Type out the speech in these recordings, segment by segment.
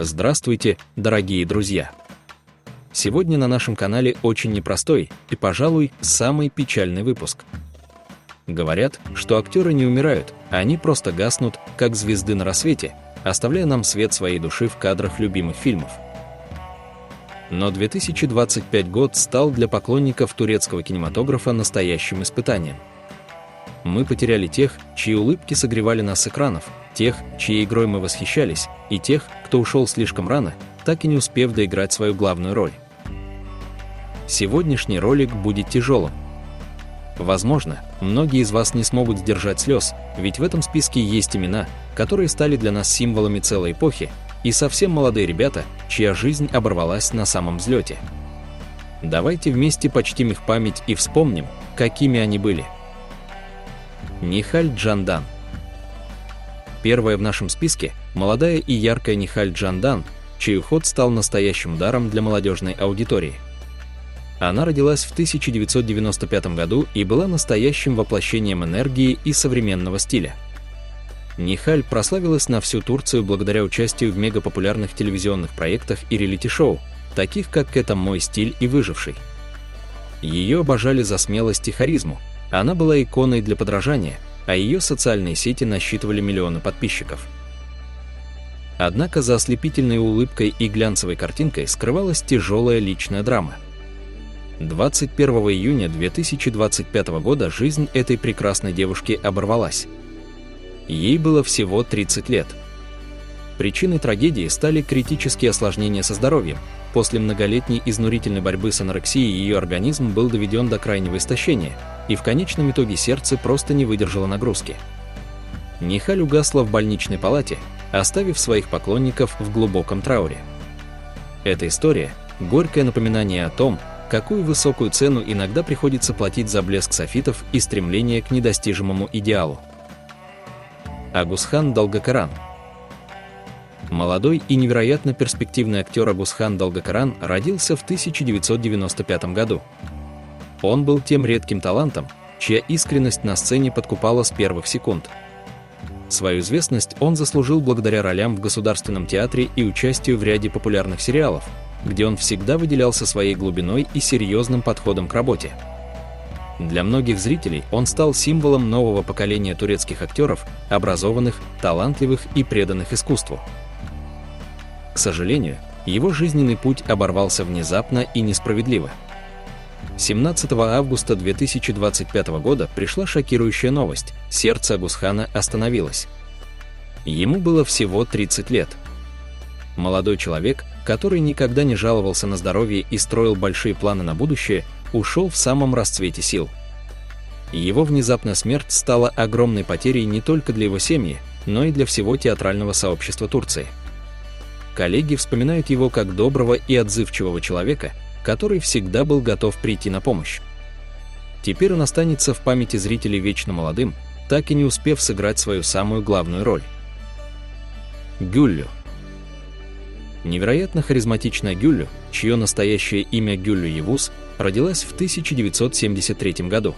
Здравствуйте, дорогие друзья! Сегодня на нашем канале очень непростой и, пожалуй, самый печальный выпуск. Говорят, что актеры не умирают, а они просто гаснут, как звезды на рассвете, оставляя нам свет своей души в кадрах любимых фильмов. Но 2025 год стал для поклонников турецкого кинематографа настоящим испытанием. Мы потеряли тех, чьи улыбки согревали нас с экранов, тех, чьей игрой мы восхищались, и тех, кто ушел слишком рано, так и не успев доиграть свою главную роль. Сегодняшний ролик будет тяжелым. Возможно, многие из вас не смогут сдержать слез, ведь в этом списке есть имена, которые стали для нас символами целой эпохи, и совсем молодые ребята, чья жизнь оборвалась на самом взлете. Давайте вместе почтим их память и вспомним, какими они были. Нихаль Джандан. Первая в нашем списке – молодая и яркая Нихаль Джандан, чей уход стал настоящим ударом для молодежной аудитории. Она родилась в 1995 году и была настоящим воплощением энергии и современного стиля. Нихаль прославилась на всю Турцию благодаря участию в мегапопулярных телевизионных проектах и реалити-шоу, таких как «Это мой стиль» и «Выживший». Ее обожали за смелость и харизму, она была иконой для подражания, а ее социальные сети насчитывали миллионы подписчиков. Однако за ослепительной улыбкой и глянцевой картинкой скрывалась тяжелая личная драма. 21 июня 2025 года жизнь этой прекрасной девушки оборвалась. Ей было всего 30 лет. Причиной трагедии стали критические осложнения со здоровьем. После многолетней изнурительной борьбы с анорексией ее организм был доведен до крайнего истощения, и в конечном итоге сердце просто не выдержало нагрузки. Нихаль угасла в больничной палате, оставив своих поклонников в глубоком трауре. Эта история – горькое напоминание о том, какую высокую цену иногда приходится платить за блеск софитов и стремление к недостижимому идеалу. Агусхан Долгокаран. Молодой и невероятно перспективный актер Агусхан Долгокаран родился в 1995 году. Он был тем редким талантом, чья искренность на сцене подкупала с первых секунд. Свою известность он заслужил благодаря ролям в Государственном театре и участию в ряде популярных сериалов, где он всегда выделялся своей глубиной и серьезным подходом к работе. Для многих зрителей он стал символом нового поколения турецких актеров, образованных, талантливых и преданных искусству. К сожалению, его жизненный путь оборвался внезапно и несправедливо. 17 августа 2025 года пришла шокирующая новость: сердце Агусхана остановилось. Ему было всего 30 лет. Молодой человек, который никогда не жаловался на здоровье и строил большие планы на будущее, ушел в самом расцвете сил. Его внезапная смерть стала огромной потерей не только для его семьи, но и для всего театрального сообщества Турции. Коллеги вспоминают его как доброго и отзывчивого человека, который всегда был готов прийти на помощь. Теперь он останется в памяти зрителей вечно молодым, так и не успев сыграть свою самую главную роль. Гюллю. Невероятно харизматичная Гюллю, чье настоящее имя Гюллю Евус, родилась в 1973 году.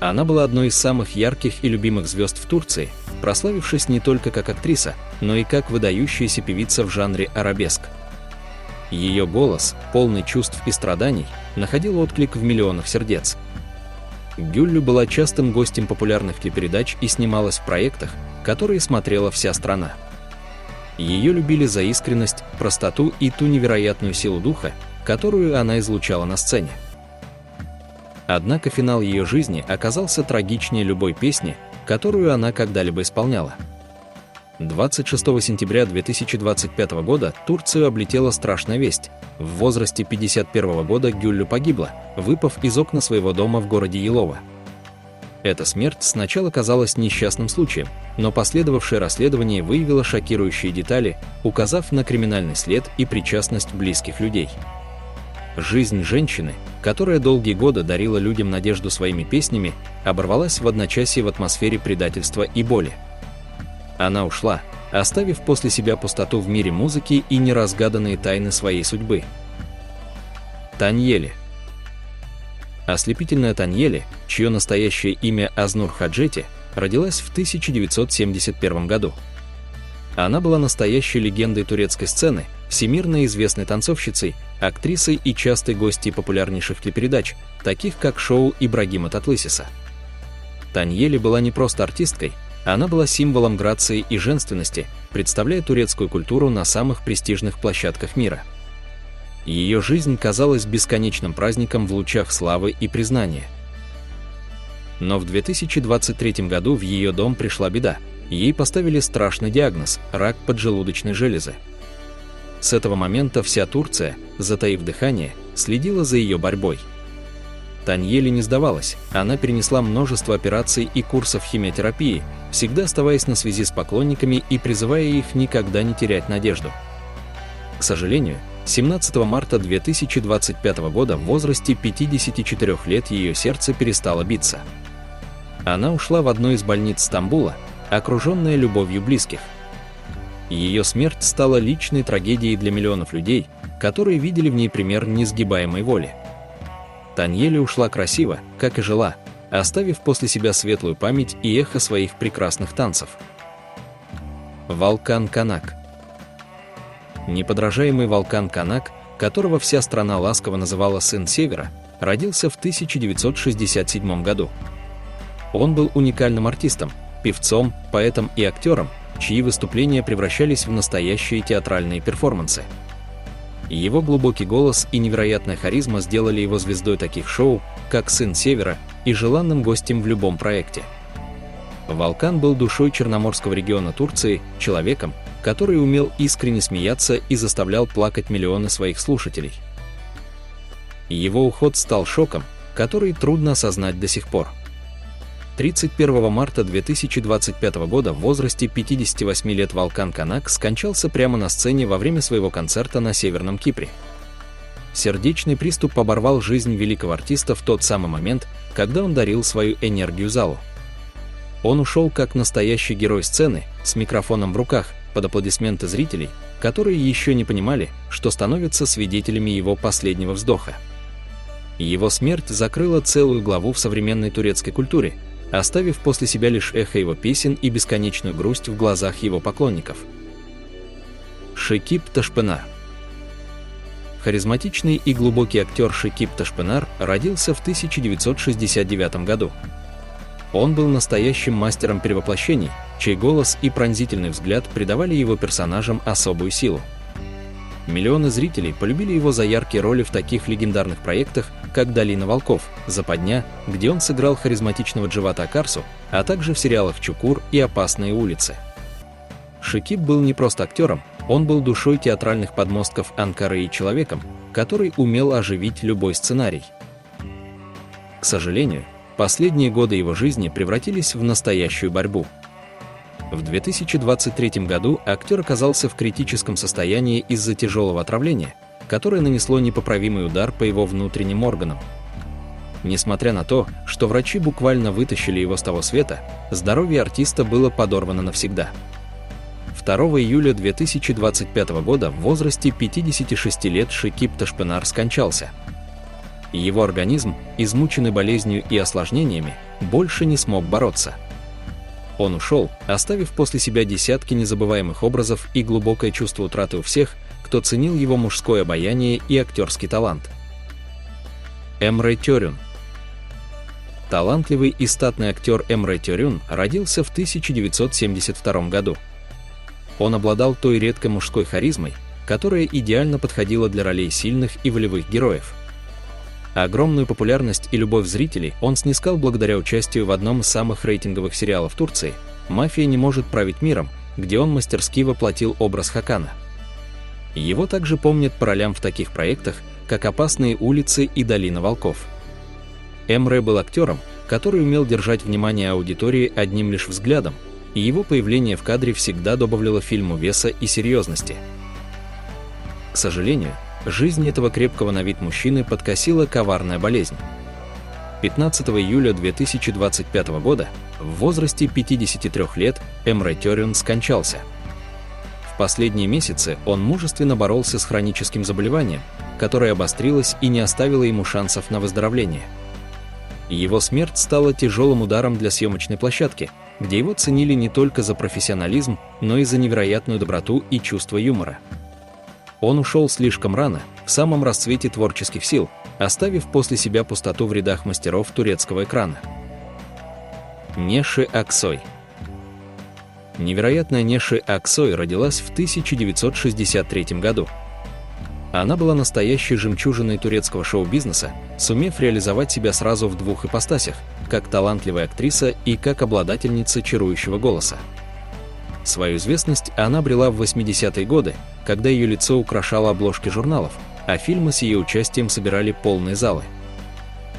Она была одной из самых ярких и любимых звезд в Турции, прославившись не только как актриса, но и как выдающаяся певица в жанре арабеск. Ее голос, полный чувств и страданий, находил отклик в миллионах сердец. Гюллю была частым гостем популярных телепередач и снималась в проектах, которые смотрела вся страна. Ее любили за искренность, простоту и ту невероятную силу духа, которую она излучала на сцене. Однако финал ее жизни оказался трагичнее любой песни, которую она когда-либо исполняла. 26 сентября 2025 года Турцию облетела страшная весть. В возрасте 51 года Гюллю погибла, выпав из окна своего дома в городе Ялова. Эта смерть сначала казалась несчастным случаем, но последовавшее расследование выявило шокирующие детали, указав на криминальный след и причастность близких людей. Жизнь женщины, которая долгие годы дарила людям надежду своими песнями, оборвалась в одночасье в атмосфере предательства и боли. Она ушла, оставив после себя пустоту в мире музыки и неразгаданные тайны своей судьбы. Таньели. Ослепительная Таньели, чье настоящее имя Азнур Хаджети, родилась в 1971 году. Она была настоящей легендой турецкой сцены, всемирно известной танцовщицей, актрисой и частой гостьей популярнейших телепередач, таких как шоу Ибрагима Татлысиса. Таньели была не просто артисткой, она была символом грации и женственности, представляя турецкую культуру на самых престижных площадках мира. Ее жизнь казалась бесконечным праздником в лучах славы и признания. Но в 2023 году в ее дом пришла беда. Ей поставили страшный диагноз – рак поджелудочной железы. С этого момента вся Турция, затаив дыхание, следила за ее борьбой. Таньели не сдавалась, она перенесла множество операций и курсов химиотерапии, всегда оставаясь на связи с поклонниками и призывая их никогда не терять надежду. К сожалению, 17 марта 2025 года в возрасте 54 лет ее сердце перестало биться. Она ушла в одну из больниц Стамбула, окруженная любовью близких. Ее смерть стала личной трагедией для миллионов людей, которые видели в ней пример несгибаемой воли. Таньели ушла красиво, как и жила, оставив после себя светлую память и эхо своих прекрасных танцев. Волкан Канак. Неподражаемый Волкан Канак, которого вся страна ласково называла «Сын Севера», родился в 1967 году. Он был уникальным артистом, певцом, поэтом и актером, чьи выступления превращались в настоящие театральные перформансы. Его глубокий голос и невероятная харизма сделали его звездой таких шоу, как «Сын Севера» и желанным гостем в любом проекте. Волкан был душой Черноморского региона Турции, человеком, который умел искренне смеяться и заставлял плакать миллионы своих слушателей. Его уход стал шоком, который трудно осознать до сих пор. 31 марта 2025 года в возрасте 58 лет Волкан Канак скончался прямо на сцене во время своего концерта на Северном Кипре. Сердечный приступ оборвал жизнь великого артиста в тот самый момент, когда он дарил свою энергию залу. Он ушел как настоящий герой сцены, с микрофоном в руках, под аплодисменты зрителей, которые еще не понимали, что становятся свидетелями его последнего вздоха. Его смерть закрыла целую главу в современной турецкой культуре, оставив после себя лишь эхо его песен и бесконечную грусть в глазах его поклонников. Шекип Ташпенар. Харизматичный и глубокий актер Шекип Ташпенар родился в 1969 году. Он был настоящим мастером перевоплощений, чей голос и пронзительный взгляд придавали его персонажам особую силу. Миллионы зрителей полюбили его за яркие роли в таких легендарных проектах, как «Долина волков», «Западня», где он сыграл харизматичного Джавата Акарсу, а также в сериалах «Чукур» и «Опасные улицы». Шекип был не просто актером, он был душой театральных подмостков Анкары и человеком, который умел оживить любой сценарий. К сожалению, последние годы его жизни превратились в настоящую борьбу. В 2023 году актер оказался в критическом состоянии из-за тяжелого отравления, которое нанесло непоправимый удар по его внутренним органам. Несмотря на то, что врачи буквально вытащили его с того света, здоровье артиста было подорвано навсегда. 2 июля 2025 года в возрасте 56 лет Шекип Ташпенар скончался. Его организм, измученный болезнью и осложнениями, больше не смог бороться. Он ушел, оставив после себя десятки незабываемых образов и глубокое чувство утраты у всех, кто ценил его мужское обаяние и актерский талант. Эмре Тёрюн. Талантливый и статный актер Эмре Тёрюн родился в 1972 году. Он обладал той редкой мужской харизмой, которая идеально подходила для ролей сильных и волевых героев. Огромную популярность и любовь зрителей он снискал благодаря участию в одном из самых рейтинговых сериалов Турции «Мафия не может править миром», где он мастерски воплотил образ Хакана. Его также помнят по ролям в таких проектах, как «Опасные улицы» и «Долина волков». Эмре был актером, который умел держать внимание аудитории одним лишь взглядом, и его появление в кадре всегда добавляло фильму веса и серьезности. К сожалению, жизнь этого крепкого на вид мужчины подкосила коварная болезнь. 15 июля 2025 года в возрасте 53 лет Эмре Тёрюн скончался. В последние месяцы он мужественно боролся с хроническим заболеванием, которое обострилось и не оставило ему шансов на выздоровление. Его смерть стала тяжелым ударом для съемочной площадки, где его ценили не только за профессионализм, но и за невероятную доброту и чувство юмора. Он ушел слишком рано, в самом расцвете творческих сил, оставив после себя пустоту в рядах мастеров турецкого экрана. Неши Аксой. Невероятная Неши Аксой родилась в 1963 году. Она была настоящей жемчужиной турецкого шоу-бизнеса, сумев реализовать себя сразу в двух ипостасях, как талантливая актриса и как обладательница чарующего голоса. Свою известность она обрела в 80-е годы, когда ее лицо украшало обложки журналов, а фильмы с ее участием собирали полные залы.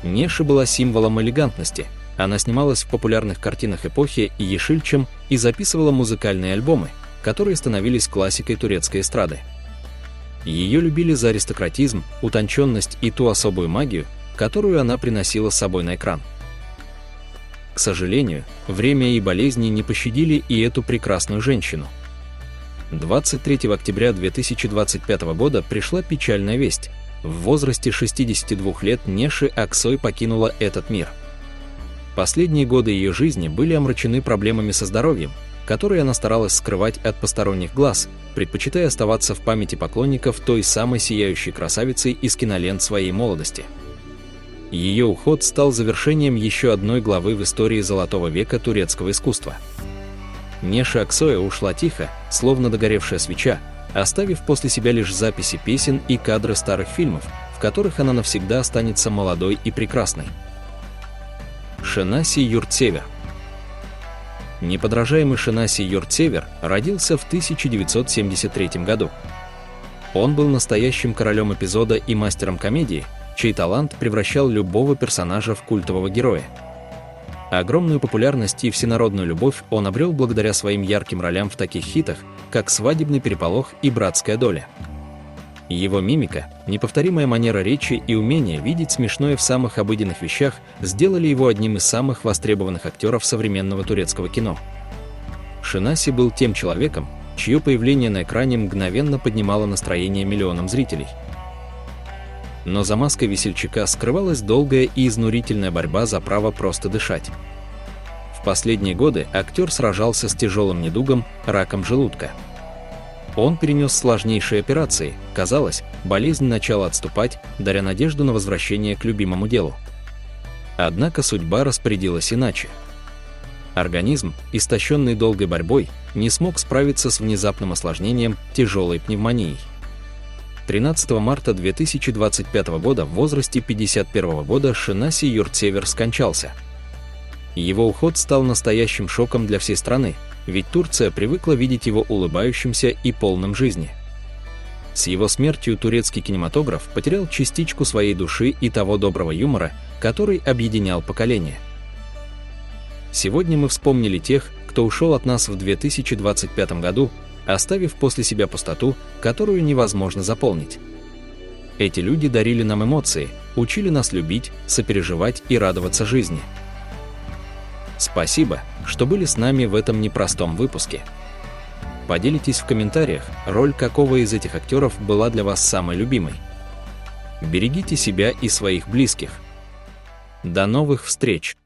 Неши была символом элегантности. Она снималась в популярных картинах эпохи Ешильчем и записывала музыкальные альбомы, которые становились классикой турецкой эстрады. Ее любили за аристократизм, утонченность и ту особую магию, которую она приносила с собой на экран. К сожалению, время и болезни не пощадили и эту прекрасную женщину. 23 октября 2025 года пришла печальная весть. В возрасте 62 лет Неши Аксой покинула этот мир. Последние годы ее жизни были омрачены проблемами со здоровьем, которые она старалась скрывать от посторонних глаз, предпочитая оставаться в памяти поклонников той самой сияющей красавицей из кинолент своей молодости. Ее уход стал завершением еще одной главы в истории золотого века турецкого искусства. Неша Аксоя ушла тихо, словно догоревшая свеча, оставив после себя лишь записи песен и кадры старых фильмов, в которых она навсегда останется молодой и прекрасной. Шенаси Юртсевер. Неподражаемый Шенаси Юртсевер родился в 1973 году. Он был настоящим королем эпизода и мастером комедии, чей талант превращал любого персонажа в культового героя. Огромную популярность и всенародную любовь он обрел благодаря своим ярким ролям в таких хитах, как «Свадебный переполох» и «Братская доля». Его мимика, неповторимая манера речи и умение видеть смешное в самых обыденных вещах сделали его одним из самых востребованных актеров современного турецкого кино. Шенаси был тем человеком, чье появление на экране мгновенно поднимало настроение миллионам зрителей. Но за маской весельчака скрывалась долгая и изнурительная борьба за право просто дышать. В последние годы актер сражался с тяжелым недугом – раком желудка. Он перенес сложнейшие операции, казалось, болезнь начала отступать, даря надежду на возвращение к любимому делу. Однако судьба распорядилась иначе. Организм, истощенный долгой борьбой, не смог справиться с внезапным осложнением тяжелой пневмонией. 13 марта 2025 года в возрасте 51 года Шенаси Юртсевер скончался. Его уход стал настоящим шоком для всей страны, ведь Турция привыкла видеть его улыбающимся и полным жизни. С его смертью турецкий кинематограф потерял частичку своей души и того доброго юмора, который объединял поколения. Сегодня мы вспомнили тех, кто ушел от нас в 2025 году, оставив после себя пустоту, которую невозможно заполнить. Эти люди дарили нам эмоции, учили нас любить, сопереживать и радоваться жизни. Спасибо, что были с нами в этом непростом выпуске. Поделитесь в комментариях, роль какого из этих актеров была для вас самой любимой. Берегите себя и своих близких. До новых встреч!